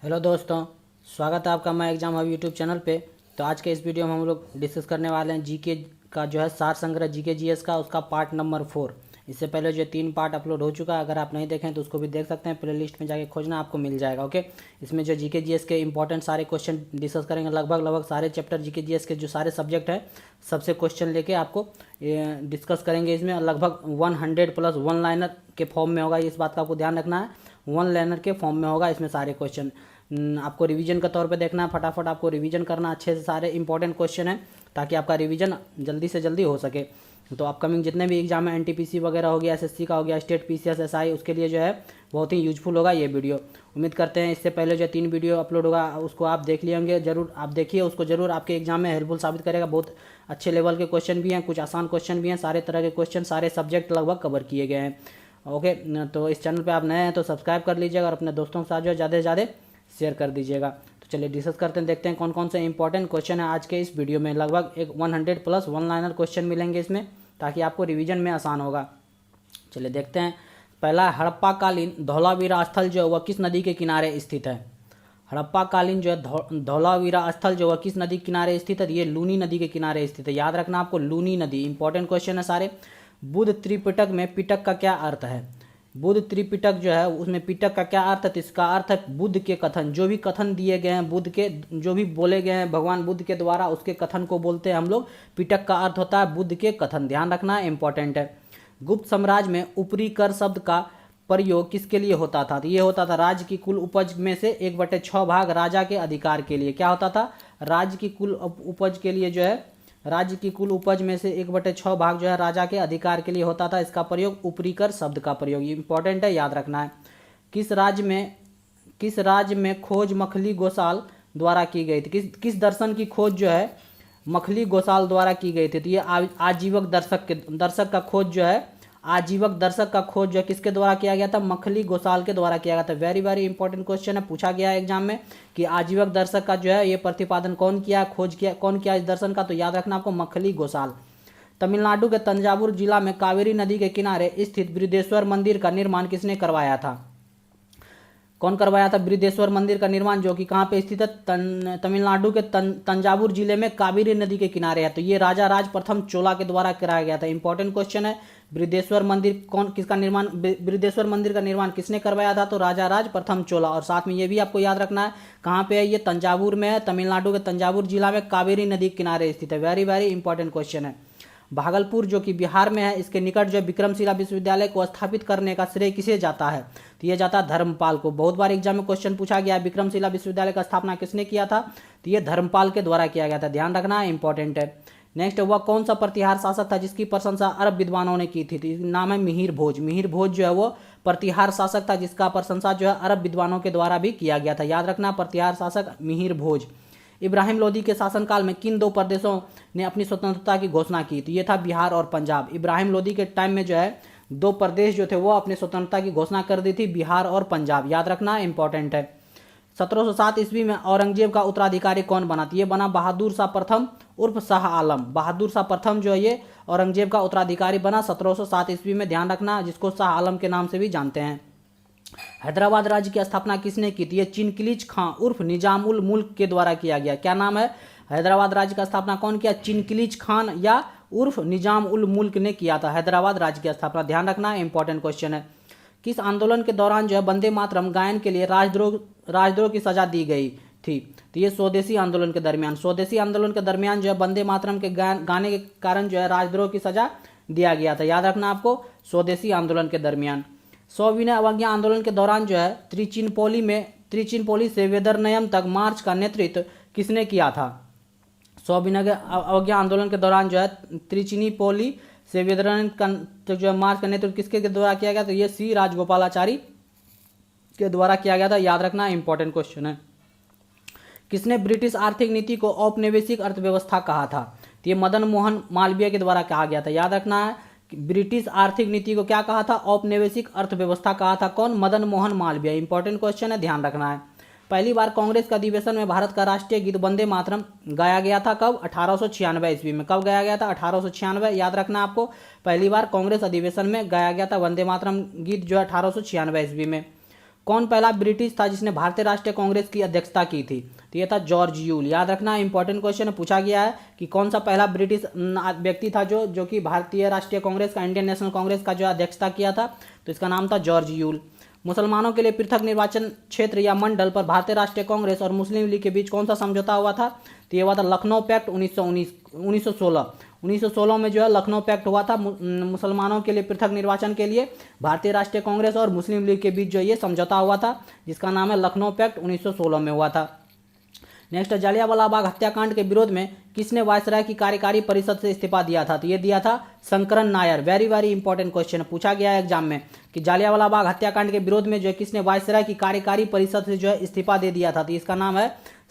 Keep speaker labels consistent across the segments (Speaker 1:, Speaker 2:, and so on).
Speaker 1: Hello दोस्तों, स्वागत है आपका मैं एग्जाम हब यूट्यूब चैनल पे। तो आज के इस वीडियो में हम लोग डिस्कस करने वाले हैं जीके का जो है सार संग्रह जीके जीएस का, उसका पार्ट नंबर 4। इससे पहले जो 3 पार्ट अपलोड हो चुका है, अगर आप नहीं देखें तो उसको भी देख सकते हैं। प्लेलिस्ट में जाके खोजना, आपको मिल जाएगा। ओके, इसमें जो जीके जीएस के इंपॉर्टेंट सारे क्वेश्चन डिस्कस करेंगे। लगभग सारे चैप्टर जीके जीएस के जो सारे सब्जेक्ट हैं सबसे क्वेश्चन लेके आपको डिस्कस करेंगे। इसमें लगभग 100 प्लस वन लाइनर के फॉर्म में होगा, इस बात का आपको ध्यान रखना है। वन लाइनर के फॉर्म में होगा इसमें सारे क्वेश्चन। आपको रिवीजन के तौर पे देखना है, फटाफट आपको रिवीजन करना अच्छे से। सारे इंपॉर्टेंट क्वेश्चन हैं ताकि आपका रिवीजन जल्दी से जल्दी हो सके। तो अपकमिंग जितने भी एग्जाम है, एनटीपीसी वगैरह हो गया, एसएससी का हो गया, स्टेट पीसीएस एसआई, उसके लिए जो है बहुत ही यूजफुल होगा ये वीडियो। उम्मीद करते हैं इससे पहले जो 3 वीडियो अपलोड होगा उसको आप देख लिए होंगे। जरूर आप देखिए उसको, जरूर आपके एग्जाम में हेल्पफुल साबित करेगा। बहुत अच्छे लेवल के क्वेश्चन भी हैं, कुछ आसान क्वेश्चन भी हैं। सारे तरह के क्वेश्चन, सारे सब्जेक्ट लगभग कवर किए गए हैं। ओके, तो इस चैनल पे आप नए हैं तो सब्सक्राइब कर लीजिएगा और अपने दोस्तों के साथ जो ज़्यादा से ज़्यादा शेयर कर दीजिएगा। तो चलिए डिस्कस करते हैं, देखते हैं कौन कौन से इंपॉर्टेंट क्वेश्चन है आज के इस वीडियो में। लगभग 100 प्लस वन लाइनर क्वेश्चन मिलेंगे इसमें, ताकि आपको रिवीजन में आसान होगा। चलिए देखते हैं। पहला, हड़प्पा कालीन धौलावीरा स्थल जो है वह किस नदी के किनारे स्थित है? हड़प्पा कालीन जो है धौलावीरा स्थल जो है किस नदी के किनारे स्थित है? ये लूनी नदी के किनारे स्थित है। याद रखना आपको, लूनी नदी। इंपॉर्टेंट क्वेश्चन है सारे। बुद्ध त्रिपिटक में पिटक का क्या अर्थ है? बुद्ध त्रिपिटक जो है उसमें पिटक का क्या अर्थ है? तो इसका अर्थ है बुद्ध के कथन। जो भी कथन दिए गए हैं बुद्ध के, जो भी बोले गए हैं भगवान बुद्ध के द्वारा, उसके कथन को बोलते हैं हम लोग। पिटक का अर्थ होता है बुद्ध के कथन। ध्यान रखना, इंपॉर्टेंट है। गुप्त साम्राज्य में ऊपरी कर शब्द का प्रयोग किसके लिए होता था? तो ये होता था राज्य की कुल उपज में से 1/6 भाग राजा के अधिकार के लिए। क्या होता था? राज्य की कुल उपज के लिए जो है, राज्य की कुल उपज में से 1/6 भाग जो है राजा के अधिकार के लिए होता था। इसका प्रयोग ऊपरी कर शब्द का प्रयोग, इंपॉर्टेंट है, याद रखना है। किस राज्य में खोज मखली गोसाल द्वारा की गई थी? किस दर्शन की खोज जो है मखली गोसाल द्वारा की गई थी? तो ये आजीवक दर्शक का खोज जो है, आजीवक दर्शक का खोज जो है किसके द्वारा किया गया था? मखली गोसाल के द्वारा किया गया था। वेरी वेरी इंपॉर्टेंट क्वेश्चन है, पूछा गया है एग्जाम में कि आजीवक दर्शक का जो है ये प्रतिपादन कौन किया, खोज किया कौन किया इस दर्शन का? तो याद रखना आपको, मखली गोसाल। तमिलनाडु के तंजावुर जिला में कावेरी नदी के किनारे स्थित बृहदेश्वर मंदिर का निर्माण किसने करवाया था? कौन करवाया था बृहदेश्वर मंदिर का निर्माण, जो कि कहाँ पे स्थित है? तमिलनाडु के तंजावुर जिले में कावेरी नदी के किनारे है। तो ये राजा राज प्रथम चोला के द्वारा कराया गया था। इंपॉर्टेंट क्वेश्चन है। बृहदेश्वर मंदिर किसका निर्माण, बृहदेश्वर मंदिर का निर्माण किसने करवाया था? तो राजा राज प्रथम चोला। और साथ में ये भी आपको याद रखना है, कहाँ पे है ये? तंजावुर में है, तमिलनाडु के तंजावुर जिला में कावेरी नदी के किनारे स्थित है। वेरी वेरी इंपॉर्टेंट क्वेश्चन है। भागलपुर जो कि बिहार में है, इसके निकट जो विक्रमशिला विश्वविद्यालय को स्थापित करने का श्रेय किसे जाता है? तो यह जाता है धर्मपाल को। बहुत बार एग्जाम में क्वेश्चन पूछा गया है, विक्रमशिला विश्वविद्यालय का स्थापना किसने किया था? तो यह धर्मपाल के द्वारा किया गया था। ध्यान रखना, इंपॉर्टेंट है। नेक्स्ट, वह कौन सा प्रतिहार शासक था जिसकी प्रशंसा अरब विद्वानों ने की थी? तो नाम है मिहिर भोज। मिहिर भोज जो है वो प्रतिहार शासक था जिसका प्रशंसा जो है अरब विद्वानों के द्वारा भी किया गया था। याद रखना, प्रतिहार शासक मिहिर भोज। इब्राहिम लोदी के शासनकाल में किन 2 प्रदेशों ने अपनी स्वतंत्रता की घोषणा की? तो ये था बिहार और पंजाब। इब्राहिम लोदी के टाइम में जो है 2 प्रदेश जो थे वो अपनी स्वतंत्रता की घोषणा कर दी थी, बिहार और पंजाब। याद रखना, इंपॉर्टेंट है। 1707 ईस्वी में औरंगजेब का उत्तराधिकारी कौन बना? तो ये बना बहादुर शाह प्रथम उर्फ शाह आलम। बहादुर शाह प्रथम जो है ये औरंगजेब का उत्तराधिकारी बना 1707 ईस्वी में। ध्यान रखना, जिसको शाह आलम के नाम से भी जानते हैं। हैदराबाद राज्य की स्थापना किसने की थी? ये चिनकिलीज खां उर्फ निजाम उल मुल्क के द्वारा किया गया। क्या नाम है? हैदराबाद राज्य का स्थापना कौन किया? चिनकिलीज खान या उर्फ निजाम उल मुल्क ने किया था हैदराबाद राज्य की स्थापना। ध्यान रखना, इंपॉर्टेंट क्वेश्चन है। किस आंदोलन के दौरान जो है वंदे मातरम गायन के लिए राजद्रोह की सजा दी गई थी? तो ये स्वदेशी आंदोलन के दरमियान। स्वदेशी आंदोलन के दरमियान जो है वंदे मातरम के गाने के कारण जो है राजद्रोह की सजा दिया गया था। याद रखना आपको, स्वदेशी आंदोलन के दरमियान। सविनय अवज्ञा आंदोलन के दौरान जो है त्रिचिनपोली से वेदरनयम तक मार्च का नेतृत्व किसने किया था? सविनय अवज्ञा आंदोलन के दौरान जो है त्रिचिनीपोली से वेदरनयम तक जो है मार्च का नेतृत्व किसके द्वारा किया गया? तो ये सी राजगोपालाचारी के द्वारा किया गया था। याद रखना, इंपॉर्टेंट क्वेश्चन है। किसने ब्रिटिश आर्थिक नीति को औपनिवेशिक अर्थव्यवस्था कहा था? तो ये मदन मोहन मालवीय के द्वारा कहा गया था। याद रखना है, ब्रिटिश आर्थिक नीति को क्या कहा था? औपनिवेशिक अर्थव्यवस्था कहा था। कौन? मदन मोहन मालवीय। इंपॉर्टेंट क्वेश्चन है, ध्यान रखना है। पहली बार कांग्रेस का अधिवेशन में भारत का राष्ट्रीय गीत वंदे मातरम गाया गया था। कब? 1896 ईस्वी में। कब गाया गया था? 1896। याद रखना आपको, पहली बार कांग्रेस अधिवेशन में गाया गया था वंदे मातरम गीत जो है 1896 ईस्वी में। कौन पहला ब्रिटिश था जिसने भारतीय राष्ट्रीय कांग्रेस की अध्यक्षता की थी? तो ये था जॉर्ज यूल। याद रखना, इंपॉर्टेंट क्वेश्चन है, पूछा गया है कि कौन सा पहला ब्रिटिश व्यक्ति था जो कि भारतीय राष्ट्रीय कांग्रेस का, इंडियन नेशनल कांग्रेस का जो अध्यक्षता किया था। तो इसका नाम था जॉर्ज यूल। मुसलमानों के लिए पृथक निर्वाचन क्षेत्र या मंडल पर भारतीय राष्ट्रीय कांग्रेस और मुस्लिम लीग के बीच कौन सा समझौता हुआ था? तो ये हुआ था लखनऊ पैक्ट 1916 में जो है लखनऊ पैक्ट हुआ था। मुसलमानों के लिए पृथक निर्वाचन के लिए भारतीय राष्ट्रीय कांग्रेस और मुस्लिम लीग के बीच जो ये समझौता हुआ था, जिसका नाम है लखनऊ पैक्ट 1916 में हुआ था। नेक्स्ट, जलियांवाला बाग हत्याकांड के विरोध में किसने वायसराय की कार्यकारी परिषद से इस्तीफा दिया था? तो ये दिया था Sankaran Nair. Very very important question पूछा गया है एग्जाम में कि जलियांवाला बाग हत्याकांड के विरोध में जो है किसने वायसराय की कार्यकारी परिषद से जो है इस्तीफा दे दिया था? तो इसका नाम है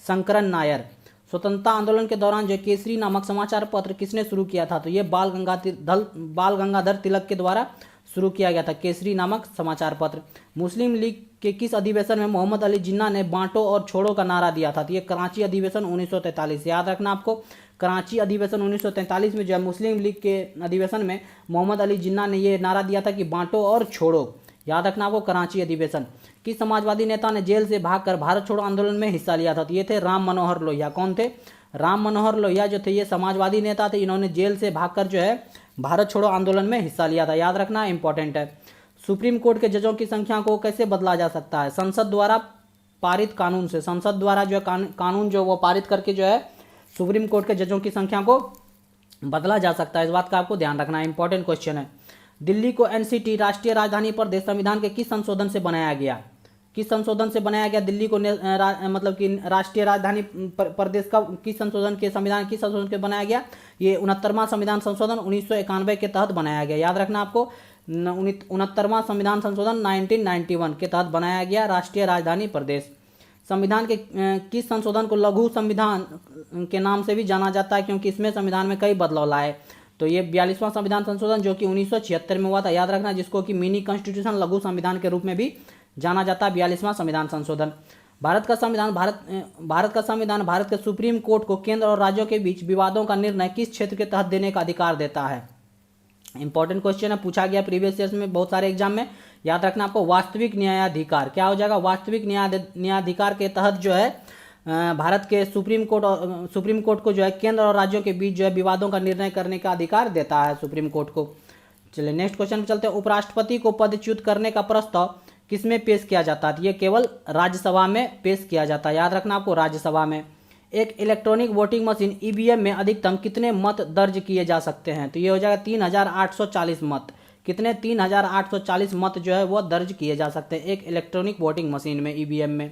Speaker 1: शंकरन नायर। स्वतंत्रता आंदोलन के दौरान जो केसरी नामक समाचार पत्र किसने शुरू किया था? तो ये बाल गंगाधर तिलक के द्वारा शुरू किया गया था, केसरी नामक समाचार पत्र। मुस्लिम लीग के किस अधिवेशन में मोहम्मद अली जिन्ना ने बांटो और छोड़ो का नारा दिया था? तो ये कराची अधिवेशन 1943। याद रखना आपको, कराची अधिवेशन 1943 में जो है मुस्लिम लीग के अधिवेशन में मोहम्मद अली जिन्ना ने ये नारा दिया था कि बांटो और छोड़ो। याद रखना आपको, कराची अधिवेशन। किस समाजवादी नेता ने जेल से भागकर भारत छोड़ो आंदोलन में हिस्सा लिया था? तो ये थे राम मनोहर लोहिया। कौन थे? राम मनोहर लोहिया जो थे ये समाजवादी नेता थे, इन्होंने जेल से भागकर जो है भारत छोड़ो आंदोलन में हिस्सा लिया था। याद रखना, इंपॉर्टेंट है। सुप्रीम कोर्ट के जजों की संख्या को कैसे बदला जा सकता है? संसद द्वारा पारित कानून से। संसद द्वारा जो है कानून जो वो पारित करके जो है सुप्रीम कोर्ट के जजों की संख्या को बदला जा सकता है। इस बात का आपको ध्यान रखना है, इंपॉर्टेंट क्वेश्चन है। दिल्ली को एनसीटी राष्ट्रीय राजधानी प्रदेश संविधान के किस संशोधन से बनाया गया? किस संशोधन से बनाया गया दिल्ली को मतलब कि राष्ट्रीय राजधानी प्रदेश का किस संशोधन के संविधान किस संशोधन के बनाया गया? ये 69वां संविधान संशोधन 1991 के तहत बनाया गया। याद रखना आपको, 69वां संविधान संशोधन 1991 के तहत बनाया गया राष्ट्रीय राजधानी प्रदेश। संविधान के किस संशोधन को लघु संविधान के नाम से भी जाना जाता है, क्योंकि इसमें संविधान में कई बदलाव लाए? तो ये 42वां संविधान संशोधन जो कि 1976 में हुआ था। याद रखना, जिसको कि मिनी कॉन्स्टिट्यूशन लघु संविधान के रूप में भी जाना जाता है, 42वां संविधान संशोधन। भारत का संविधान भारत के सुप्रीम कोर्ट को केंद्र और राज्यों के बीच विवादों का निर्णय किस क्षेत्र के तहत देने का अधिकार देता है? इंपॉर्टेंट क्वेश्चन है, पूछा गया प्रीवियस ईयर्स में बहुत सारे एग्जाम में। याद रखना आपको, वास्तविक न्यायाधिकार क्या हो जाएगा? वास्तविक न्यायाधिकार के तहत जो है भारत के सुप्रीम कोर्ट को जो है केंद्र और राज्यों के बीच जो है विवादों का निर्णय करने का अधिकार देता है सुप्रीम कोर्ट को। चलिए नेक्स्ट क्वेश्चन पे चलते हैं। उपराष्ट्रपति को पदच्युत करने का प्रस्ताव किसमें पेश किया जाता है? ये केवल राज्यसभा में पेश किया जाता है। याद रखना आपको, राज्यसभा में। एक इलेक्ट्रॉनिक वोटिंग मशीन ईवीएम में अधिकतम कितने मत दर्ज किए जा सकते हैं? तो ये हो जाएगा 3840 मत। कितने? 3840 मत जो है वो दर्ज किए जा सकते हैं एक इलेक्ट्रॉनिक वोटिंग मशीन में, ईवीएम में।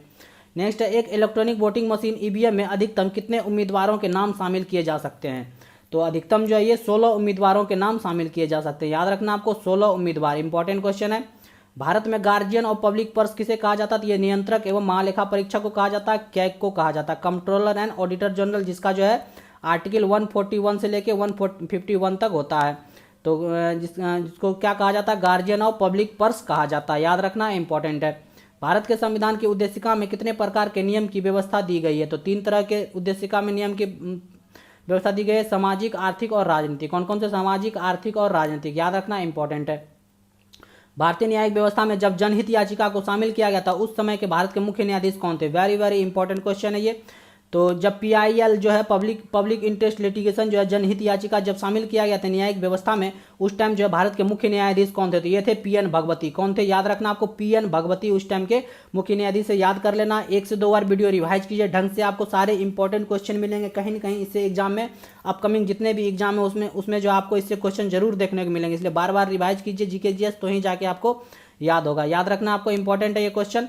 Speaker 1: नेक्स्ट है, एक इलेक्ट्रॉनिक वोटिंग मशीन ईवीएम में अधिकतम कितने उम्मीदवारों के नाम शामिल किए जा सकते हैं? तो अधिकतम जो है ये 16 उम्मीदवारों के नाम शामिल किए जा सकते हैं। याद रखना आपको, 16 उम्मीदवार। इंपॉर्टेंट क्वेश्चन है। भारत में गार्जियन और पब्लिक पर्स किसे कहा जाता है? तो ये नियंत्रक एवं महालेखा परीक्षक को कहा जाता है, कैग को कहा जाता है, कंट्रोलर एंड ऑडिटर जनरल, जिसका जो है आर्टिकल 141 से लेके 151 तक होता है। तो जिसको क्या कहा जाता है? गार्जियन और पब्लिक पर्स कहा जाता है। याद रखना, इंपॉर्टेंट है। भारत के संविधान की उद्देशिका में कितने प्रकार के नियम की व्यवस्था दी गई है? तो 3 तरह के उद्देशिका में नियम की व्यवस्था दी गई है, सामाजिक, आर्थिक और राजनीतिक। कौन कौन से? सामाजिक, आर्थिक और राजनीतिक। याद रखना, इंपॉर्टेंट है। भारतीय न्यायिक व्यवस्था में जब जनहित याचिका को शामिल किया गया था उस समय के भारत के मुख्य न्यायाधीश कौन थे? वेरी वेरी इंपॉर्टेंट क्वेश्चन है ये। तो जब PIL जो है पब्लिक इंटरेस्ट लिटिगेशन जो है जनहित याचिका जब शामिल किया गया था न्यायिक व्यवस्था में, उस टाइम जो है भारत के मुख्य न्यायाधीश कौन थे? तो ये थे PN भगवती। कौन थे? याद रखना आपको, PN भगवती उस टाइम के मुख्य न्यायाधीश से। याद कर लेना, 1 से 2 बार वीडियो रिवाइज कीजिए ढंग से, आपको सारे इंपॉर्टेंट क्वेश्चन मिलेंगे कहीं ना कहीं इससे एग्जाम में। अपकमिंग जितने भी एग्जाम है उसमें जो आपको इससे क्वेश्चन जरूर देखने को मिलेंगे, इसलिए बार बार रिवाइज कीजिए GK GS, तो ही जाके आपको याद होगा। याद रखना आपको, इंपॉर्टेंट है ये क्वेश्चन।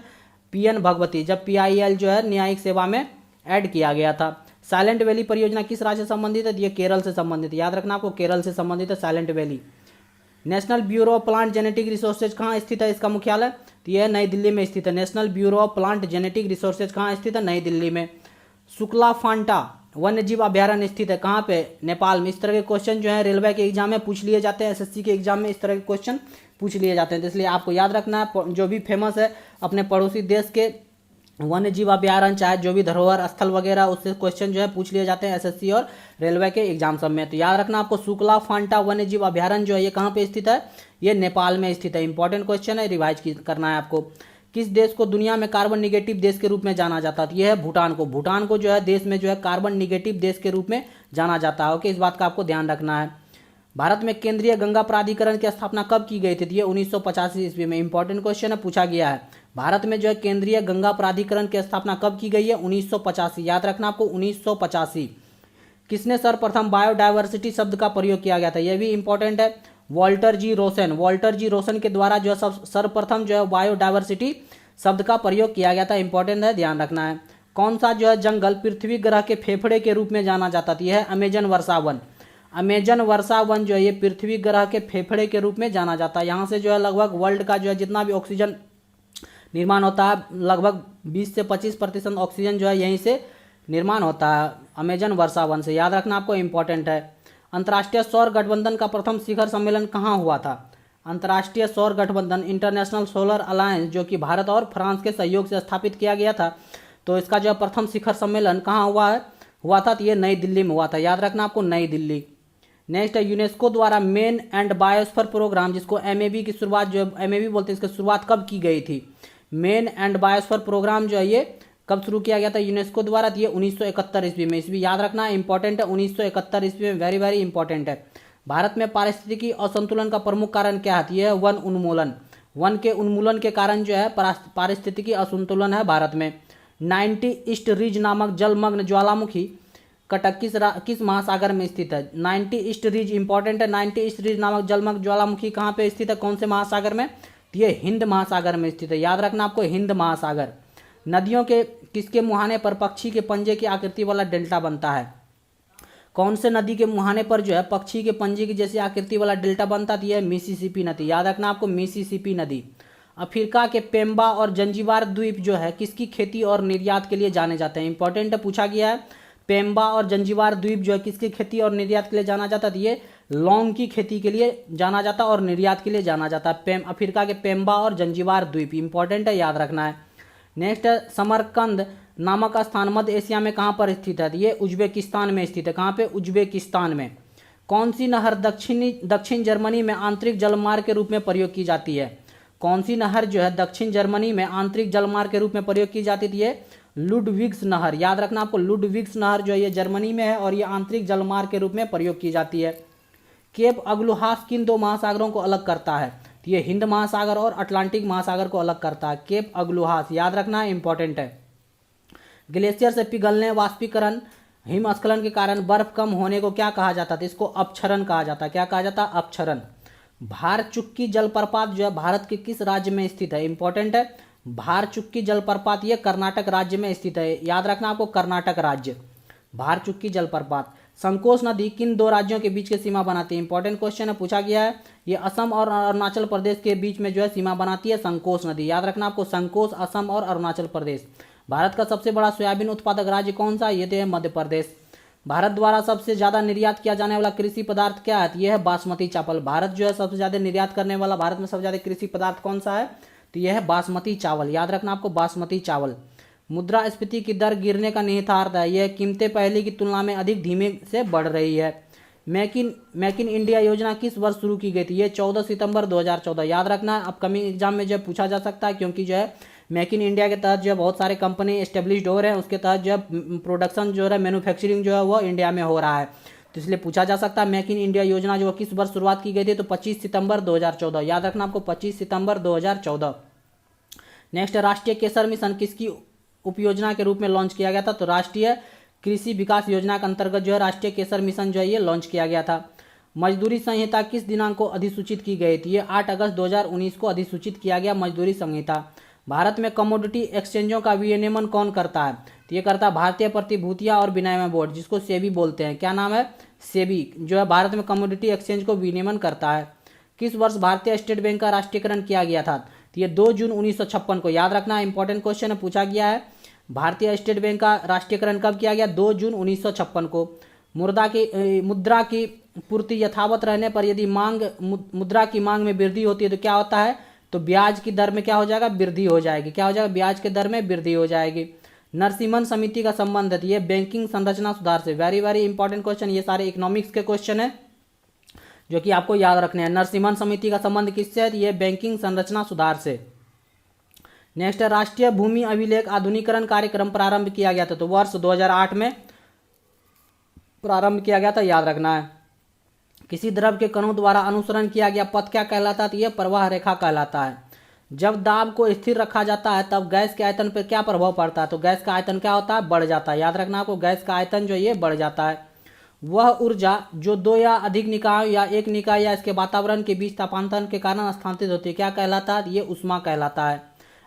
Speaker 1: PN भगवती जब PIL जो है न्यायिक सेवा में ऐड किया गया था। साइलेंट वैली परियोजना किस राज्य से संबंधित है? ये केरल से संबंधित है। याद रखना आपको, केरल से संबंधित है silent valley. National bureau of plant genetic resources कहाँ स्थित है? इसका मुख्यालय तो यह नई दिल्ली में स्थित है। National bureau of plant genetic resources कहाँ स्थित है? नई दिल्ली में। शुक्ला फांटा वन्य जीव अभ्यारण्य स्थित है कहाँ पे? नेपाल में। इस तरह के क्वेश्चन जो है रेलवे के एग्जाम में पूछ लिए जाते हैं, SSC के एग्जाम में इस तरह के क्वेश्चन पूछ लिए जाते हैं। तो इसलिए आपको याद रखना है, जो भी फेमस है अपने पड़ोसी देश के वन्य जीव अभ्यारण्य, चाहे जो भी धरोहर स्थल वगैरह, उससे क्वेश्चन जो है पूछ लिए जाते हैं SSC और रेलवे के एग्जाम सब में। तो याद रखना आपको, शुक्ला फांटा वन्य जीव अभ्यारण्य जो है ये कहाँ पे स्थित है? ये नेपाल में स्थित है। इंपॉर्टेंट क्वेश्चन है, रिवाइज करना है आपको। किस देश को दुनिया में कार्बन निगेटिव देश के रूप में जाना जाता है? तो यह है भूटान को। भूटान को जो है देश में जो है कार्बन निगेटिव देश के रूप में जाना जाता है। ओके, इस बात का आपको ध्यान रखना है। भारत में केंद्रीय गंगा प्राधिकरण की स्थापना कब की गई थी? तो ये 1985 ईस्वी में। इंपॉर्टेंट क्वेश्चन है, पूछा गया है। भारत में जो है केंद्रीय गंगा प्राधिकरण की स्थापना कब की गई है? 1985। याद रखना आपको 1985। किसने सर्वप्रथम बायोडायवर्सिटी शब्द का प्रयोग किया गया था? यह भी इंपॉर्टेंट है। वॉल्टर जी रोसन। वॉल्टर जी रोसन के द्वारा जो है सर्वप्रथम जो है बायोडायवर्सिटी शब्द का प्रयोग किया गया था। इंपॉर्टेंट है, ध्यान रखना है। कौन सा जो है जंगल पृथ्वी ग्रह के फेफड़े के रूप में जाना जाता था? यह है अमेजन वर्षा वन। अमेजन वर्षा वन जो है ये पृथ्वी ग्रह के फेफड़े के रूप में जाना जाता है। यहाँ से जो है लगभग वर्ल्ड का जो है जितना भी ऑक्सीजन निर्माण होता है, लगभग 20 से 25% ऑक्सीजन जो है यहीं से निर्माण होता है, अमेजन वर्षा वन से। याद रखना आपको, इंपॉर्टेंट है। अंतर्राष्ट्रीय सौर गठबंधन का प्रथम शिखर सम्मेलन कहाँ हुआ था? अंतर्राष्ट्रीय सौर गठबंधन, इंटरनेशनल सोलर अलायंस, जो कि भारत और फ्रांस के सहयोग से स्थापित किया गया था, तो इसका जो प्रथम शिखर सम्मेलन कहाँ हुआ था? तो ये नई दिल्ली में हुआ था। याद रखना आपको, नई दिल्ली। नेक्स्ट है, यूनेस्को द्वारा मेन एंड बायोस्फीयर प्रोग्राम, जिसको एमएबी की शुरुआत जो एमएबी बोलते हैं, इसकी शुरुआत कब की गई थी? मेन एंड बायोस्फीयर प्रोग्राम जो है ये कब शुरू किया गया था यूनेस्को द्वारा? ये 1971 ईस्वी में। इसमें याद रखना इंपॉर्टेंट है, 1971 ईस्वी में, वेरी वेरी इंपॉर्टेंट है। भारत में पारिस्थितिकी असंतुलन का प्रमुख कारण क्या है? यह है वन उन्मूलन। वन के उन्मूलन के कारण जो है पारिस्थितिकी असंतुलन है भारत में। 90 ईस्ट रिज नामक जलमग्न ज्वालामुखी कटक किस महासागर में स्थित है? 90 ईस्ट रिज इंपॉर्टेंट है। 90 ईस्ट रिज नामक जलमग्न ज्वालामुखी कहाँ पे स्थित है, कौन से महासागर में? ये हिंद महासागर में स्थित है। याद रखना आपको, हिंद महासागर। नदियों के किसके मुहाने पर पक्षी के पंजे की आकृति वाला डेल्टा बनता है? कौन से नदी के मुहाने पर जो है पक्षी के पंजे की जैसी आकृति वाला डेल्टा बनता है? मिसिसिपी नदी। याद रखना आपको, मिसिसिपी नदी। अफ्रीका के पेम्बा और जंजीबार द्वीप जो है किसकी खेती और निर्यात के लिए जाने जाते हैं? इंपॉर्टेंट है, पूछा गया है। पेम्बा और जंजीबार द्वीप जो है किसकी खेती और निर्यात के लिए जाना जाता है? ये लौंग की खेती के लिए जाना जाता है और निर्यात के लिए जाना जाता है। अफ्रीका के पेम्बा और जंजीबार द्वीप इंपॉर्टेंट है, याद रखना है। नेक्स्ट है, समरकंद नामक स्थान मध्य एशिया में कहाँ पर स्थित है? ये उज्बेकिस्तान में स्थित है। कहाँ पे? उज्बेकिस्तान में। कौन सी नहर दक्षिण जर्मनी में आंतरिक जलमार्ग के रूप में प्रयोग की जाती है? कौन सी नहर जो है दक्षिण जर्मनी में आंतरिक जलमार्ग के रूप में प्रयोग की जाती थी? लुडविग्स नहर। याद रखना आपको, लुडविग्स नहर जो है ये जर्मनी में है और ये आंतरिक जलमार्ग के रूप में प्रयोग की जाती है। केप अग्लुहास किन दो महासागरों को अलग करता है? तो ये हिंद महासागर और अटलांटिक महासागर को अलग करता है, केप अग्लुहास। याद रखना है, इंपॉर्टेंट है। ग्लेशियर से पिघलने, वाष्पीकरण, हिमस्खलन के कारण बर्फ कम होने को क्या कहा जाता था? इसको अपक्षरण कहा जाता है। क्या कहा जाता है? अपक्षरण। भारचुक्की जलप्रपात जो है भारत के किस राज्य में स्थित है? इंपॉर्टेंट है। भारचुक्की जलप्रपात ये कर्नाटक राज्य में स्थित है। याद रखना आपको, कर्नाटक राज्य। भारचुक्की जलप्रपात। संकोच नदी किन दो राज्यों के बीच की सीमा बनाती है? इंपॉर्टेंट क्वेश्चन है, पूछा गया है। ये असम और अरुणाचल प्रदेश के बीच में जो है सीमा बनाती है संकोच नदी। याद रखना आपको, संकोच असम और अरुणाचल प्रदेश। भारत का सबसे बड़ा सोयाबीन उत्पादक राज्य कौन सा? ये तो है मध्य प्रदेश। भारत द्वारा सबसे ज्यादा निर्यात किया जाने वाला कृषि पदार्थ क्या है? यह है बासमती चावल। भारत जो है सबसे ज्यादा निर्यात करने वाला, भारत में सबसे ज्यादा कृषि पदार्थ कौन सा है? तो यह है बासमती चावल। याद रखना आपको, बासमती चावल। मुद्रास्फीति की दर गिरने का निहितार्थ है, यह कीमतें पहले की तुलना में अधिक धीमे से बढ़ रही है। मेक इन इंडिया योजना किस वर्ष शुरू की गई थी? ये 14 सितंबर 2014। याद रखना, अपकमिंग एग्जाम में जो पूछा जा सकता है, क्योंकि जो है मेक इन इंडिया के तहत जो है बहुत सारे कंपनी एस्टेब्लिश्ड हो रहे हैं, उसके तहत जो है प्रोडक्शन जो है मैन्युफैक्चरिंग जो है वो इंडिया में हो रहा है, तो इसलिए पूछा जा सकता है मेक इन इंडिया योजना जो किस वर्ष शुरुआत की गई थी? तो 25 सितंबर 2014। याद रखना आपको, 25 सितंबर 2014। नेक्स्ट, राष्ट्रीय केसर मिशन किसकी उपयोजना के रूप में लॉन्च किया गया था? तो राष्ट्रीय कृषि विकास योजना के अंतर्गत जो है राष्ट्रीय केसर मिशन जो है ये लॉन्च किया गया था। मजदूरी संहिता किस दिनांक को अधिसूचित की गई थी? ये 8 अगस्त 2019 को अधिसूचित किया गया मजदूरी संहिता। भारत में कमोडिटी एक्सचेंजों का विनियमन कौन करता है? तो ये करता है भारतीय प्रतिभूतियां और विनिमय बोर्ड, जिसको सेबी बोलते हैं। क्या नाम है? सेबी, जो है भारत में कमोडिटी एक्सचेंज को विनियमन करता है। किस वर्ष भारतीय स्टेट बैंक का राष्ट्रीयकरण किया गया था? तो ये 2 जून 1956 को। याद रखना, इंपॉर्टेंट क्वेश्चन है, पूछा गया है। भारतीय स्टेट बैंक का राष्ट्रीयकरण कब किया गया? 2 जून 1956 को। मुद्रा की पूर्ति यथावत रहने पर यदि मुद्रा की मांग में वृद्धि होती है तो क्या होता है? तो ब्याज की दर में क्या हो जाएगा? वृद्धि हो जाएगी। क्या हो जाएगा? ब्याज के दर में वृद्धि हो जाएगी। नरसिम्हन समिति का संबंध है ये बैंकिंग संरचना सुधार से। वेरी वेरी इंपॉर्टेंट क्वेश्चन, ये सारे इकोनॉमिक्स के क्वेश्चन है जो कि आपको याद रखने हैं। नरसिम्हन समिति का संबंध किससे है? ये बैंकिंग संरचना सुधार से। नेक्स्ट है राष्ट्रीय भूमि अभिलेख आधुनिकीकरण कार्यक्रम प्रारंभ किया गया था, तो वर्ष 2008 में प्रारंभ किया गया था, याद रखना है। किसी द्रव के कणों द्वारा अनुसरण किया गया पथ क्या कहलाता है, तो यह प्रवाह रेखा कहलाता है। जब दाब को स्थिर रखा जाता है तब गैस के आयतन पर क्या प्रभाव पड़ता है, तो गैस का आयतन क्या होता है, बढ़ जाता है। याद रखना आपको, गैस का आयतन जो ये बढ़ जाता है। वह ऊर्जा जो दो या अधिक निकायों या एक निकाय या इसके वातावरण के बीच तापांतरण के कारण स्थानांतरित होती है, क्या कहलाता है, ये ऊष्मा कहलाता है।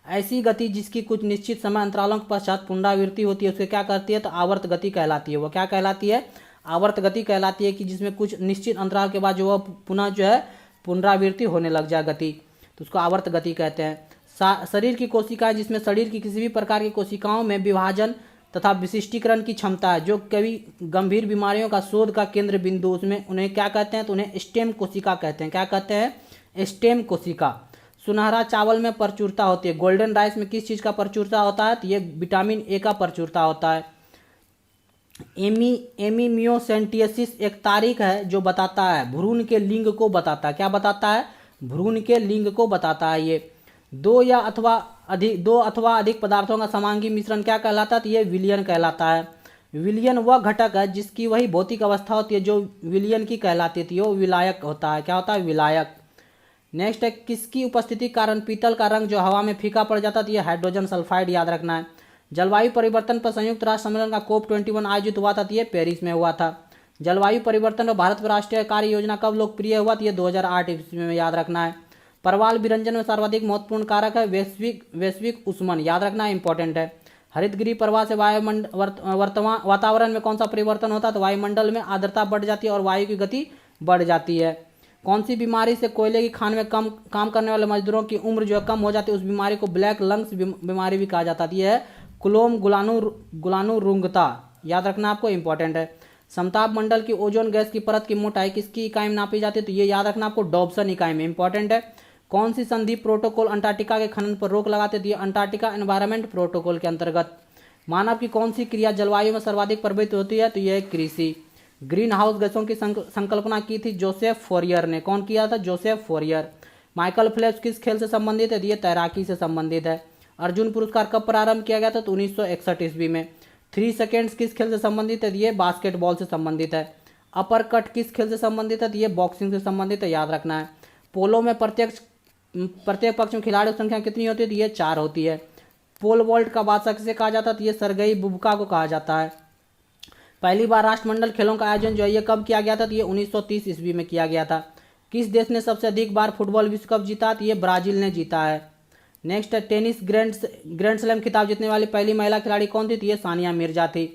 Speaker 1: ऐसी गति जिसकी कुछ निश्चित समय अंतरालों के पश्चात पुनरावृत्ति होती है उसे क्या करती है, तो आवर्त गति कहलाती है। वह क्या कहलाती है, आवर्त गति कहलाती है, कि जिसमें कुछ निश्चित अंतराल के बाद जो वह पुनः जो है पुनरावृत्ति होने लग जाए गति, तो उसको आवर्त गति कहते हैं। शरीर की कोशिकाएं, जिसमें शरीर की किसी भी प्रकार की कोशिकाओं में विभाजन तथा विशिष्टीकरण की क्षमता है, जो कभी गंभीर बीमारियों का शोध का केंद्र बिंदु, उसमें उन्हें क्या कहते हैं, तो उन्हें स्टेम कोशिका कहते हैं। क्या कहते हैं, स्टेम कोशिका। सुनहरा चावल में प्रचुरता होती है, गोल्डन राइस में किस चीज़ का प्रचुरता होता है, तो ये विटामिन ए का प्रचुरता होता है। एमीमियोसेंटियसिस एक तारीख है जो बताता है भ्रूण के लिंग को बताता है। क्या बताता है, भ्रूण के लिंग को बताता है। ये दो अथवा अधिक पदार्थों का समांगी मिश्रण क्या कहलाता है, तो ये विलयन कहलाता है। विलयन वह घटक है जिसकी वही भौतिक अवस्था होती है जो विलयन की कहलाती थी, वो विलायक होता है। क्या होता है, विलायक। नेक्स्ट है किसकी उपस्थिति के कारण पीतल का रंग जो हवा में फीका पड़ जाता था, ये हाइड्रोजन सल्फाइड, याद रखना है। जलवायु परिवर्तन पर संयुक्त राष्ट्र सम्मेलन का COP21 आयोजित हुआ था, तो ये पेरिस में हुआ था। जलवायु परिवर्तन और भारत राष्ट्रीय कार्य योजना कब लोकप्रिय हुआ, तो ये 2008 ईस्वी में, याद रखना है। परवाल विरंजन में सर्वाधिक महत्वपूर्ण कारक है वैश्विक ऊष्मन, याद रखना इंपॉर्टेंट है। हरितगृह प्रवाह से वातावरण में कौन सा परिवर्तन होता है, तो वायुमंडल में आर्द्रता बढ़ जाती है और वायु की गति बढ़ जाती है। कौन सी बीमारी से कोयले की खान में काम करने वाले मजदूरों की उम्र जो है कम हो जाती है, उस बीमारी को ब्लैक लंग्स बीमारी भी कहा जाता है। यह है कुलोम गुलानुरुंगता, याद रखना आपको, इंपॉर्टेंट है। समताप मंडल की ओजोन गैस की परत की मोटाई किसकी इकाई में नापी जाती है, तो ये याद रखना आपको, डॉब्सन इकाई में, इंपॉर्टेंट है। कौन सी संधि प्रोटोकॉल अंटार्कटिका के खनन पर रोक लगाते थे, अंटार्कटिका एनवायरमेंट प्रोटोकॉल के अंतर्गत। मानव की कौन सी क्रिया जलवायु में सर्वाधिक प्रभावित होती है, तो यह कृषि। ग्रीन हाउस गैसों की संकल्पना की थी जोसेफ फोरियर ने। कौन किया था, जोसेफ फोरियर। माइकल फेल्प्स किस खेल से संबंधित है, ये तैराकी से संबंधित है। अर्जुन पुरस्कार कब प्रारंभ किया गया था, तो 1961 ईस्वी में। 3 सेकेंड्स किस खेल से संबंधित है, ये बास्केटबॉल से संबंधित है। अपर कट किस खेल से संबंधित है, ये बॉक्सिंग से संबंधित है, याद रखना है। पोलो में प्रत्येक पक्ष में खिलाड़ियों की संख्या कितनी होती है, तो ये 4 होती है। पोल वॉल्ट का बादशाह किसे कहा जाता है, तो ये सरगई बुबका को कहा जाता है। पहली बार राष्ट्रमंडल खेलों का आयोजन जो है ये कब किया गया था, तो ये 1930 ईस्वी में किया गया था। किस देश ने सबसे अधिक बार फुटबॉल विश्व कप जीता, तो ये ब्राजील ने जीता है। नेक्स्ट है टेनिस ग्रैंड स्लैम खिताब जीतने वाली पहली महिला खिलाड़ी कौन थी, तो ये सानिया मिर्जा थी।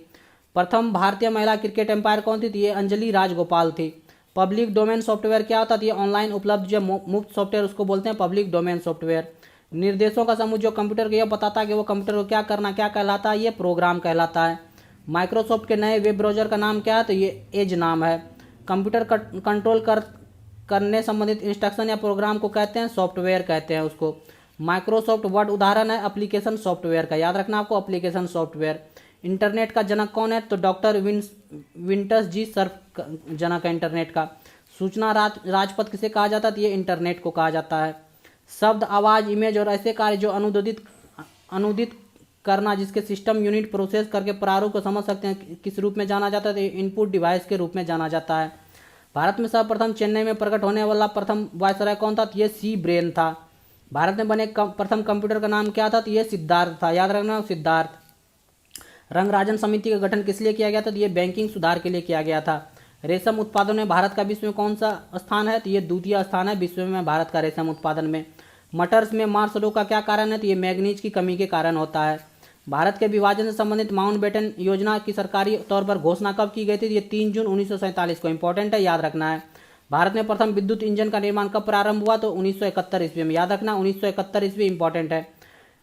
Speaker 1: प्रथम भारतीय महिला क्रिकेट एम्पायर कौन थी, तो ये अंजलि राजगोपाल थी। पब्लिक डोमेन सॉफ्टवेयर क्या होता है, तो ये ऑनलाइन उपलब्ध जो मुफ्त सॉफ्टवेयर उसको बोलते हैं पब्लिक डोमेन सॉफ्टवेयर। निर्देशों का समूह जो कंप्यूटर को यह बताता है कि वो कंप्यूटर को क्या करना, क्या कहलाता है, ये प्रोग्राम कहलाता है। माइक्रोसॉफ्ट के नए वेब ब्राउजर का नाम क्या है, तो ये एज नाम है। कंप्यूटर कंट्रोल करने संबंधित इंस्ट्रक्शन या प्रोग्राम को कहते हैं सॉफ्टवेयर कहते हैं उसको। माइक्रोसॉफ्ट वर्ड उदाहरण है एप्लीकेशन सॉफ्टवेयर का, याद रखना आपको, एप्लीकेशन सॉफ्टवेयर। इंटरनेट का जनक कौन है, तो डॉक्टर विंटर्स जी सर्फ जनक है इंटरनेट का। सूचना राजपथ किसे कहा जाता है, तो ये इंटरनेट को कहा जाता है। शब्द, आवाज़, इमेज और ऐसे कार्य जो अनुदित करना जिसके सिस्टम यूनिट प्रोसेस करके प्रारूप को समझ सकते हैं, किस रूप में जाना जाता है, तो इनपुट डिवाइस के रूप में जाना जाता है। भारत में सर्वप्रथम चेन्नई में प्रकट होने वाला प्रथम वायसराय कौन था, तो ये सी ब्रेन था। भारत में बने प्रथम कंप्यूटर का नाम क्या था, तो ये सिद्धार्थ था, याद रखना सिद्धार्थ। रंगराजन समिति का गठन किस लिए किया गया था, तो ये बैंकिंग सुधार के लिए किया गया था। रेशम उत्पादन में भारत का विश्व में कौन सा स्थान है, तो ये द्वितीय स्थान है विश्व में भारत का रेशम उत्पादन में। मटर्स में मार्स रोग का क्या कारण है, तो ये मैग्नीज की कमी के कारण होता है। भारत के विभाजन से संबंधित माउंटबेटन योजना की सरकारी तौर पर घोषणा कब की गई थी, ये 3 जून 1947 को, इंपॉर्टेंट है, याद रखना है। भारत में प्रथम विद्युत इंजन का निर्माण कब प्रारंभ हुआ, तो 1971 ईस्वी में, याद रखना 1971 ईस्वी इंपॉर्टेंट है।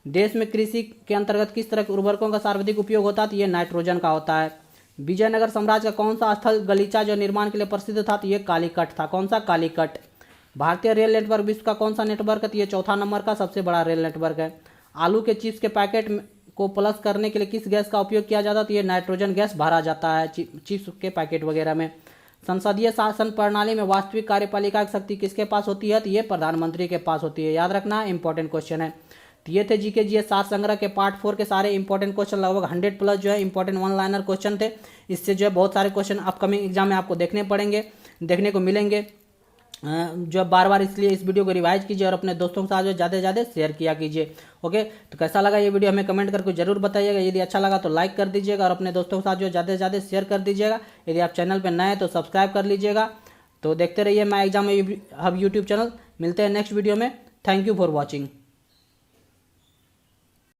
Speaker 1: देश में कृषि के अंतर्गत किस तरह के उर्वरकों का सर्वाधिक उपयोग होता है, तो ये नाइट्रोजन का होता है। विजयनगर साम्राज्य का कौन सा स्थल गलीचा जो निर्माण के लिए प्रसिद्ध था, तो ये कालीकट था। कौन सा, कालीकट। भारतीय रेल नेटवर्क विश्व का कौन सा नेटवर्क है, तो ये 4था नंबर का सबसे बड़ा रेल नेटवर्क है। आलू के चिप्स के पैकेट को प्लस करने के लिए किस गैस का उपयोग किया जाता है, तो ये नाइट्रोजन गैस भरा जाता है चिप्स के पैकेट वगैरह में। संसदीय शासन प्रणाली में वास्तविक कार्यपालिका की शक्ति किसके पास होती है, तो ये प्रधानमंत्री के पास होती है, याद रखना इंपॉर्टेंट क्वेश्चन है। तो ये थे जीके जीएस सार संग्रह के पार्ट 4 के सारे इंपॉर्टेंट क्वेश्चन, लगभग 100 प्लस जो है इंपॉर्टेंट वन लाइनर क्वेश्चन थे। इससे जो है बहुत सारे क्वेश्चन अपकमिंग एग्जाम में आपको देखने को मिलेंगे। जो बार बार इसलिए इस वीडियो को रिवाइज कीजिए और अपने दोस्तों के साथ जो ज़्यादा से ज़्यादा शेयर किया कीजिए। ओके, तो कैसा लगा ये वीडियो हमें कमेंट करके जरूर बताइएगा। यदि अच्छा लगा तो लाइक कर दीजिएगा और अपने दोस्तों के साथ जो ज़्यादा से ज़्यादा शेयर कर दीजिएगा। यदि आप चैनल पर नए हैं तो सब्सक्राइब कर लीजिएगा। तो देखते रहिए my exam hub YouTube channel. मिलते हैं नेक्स्ट वीडियो में। Thank you for watching.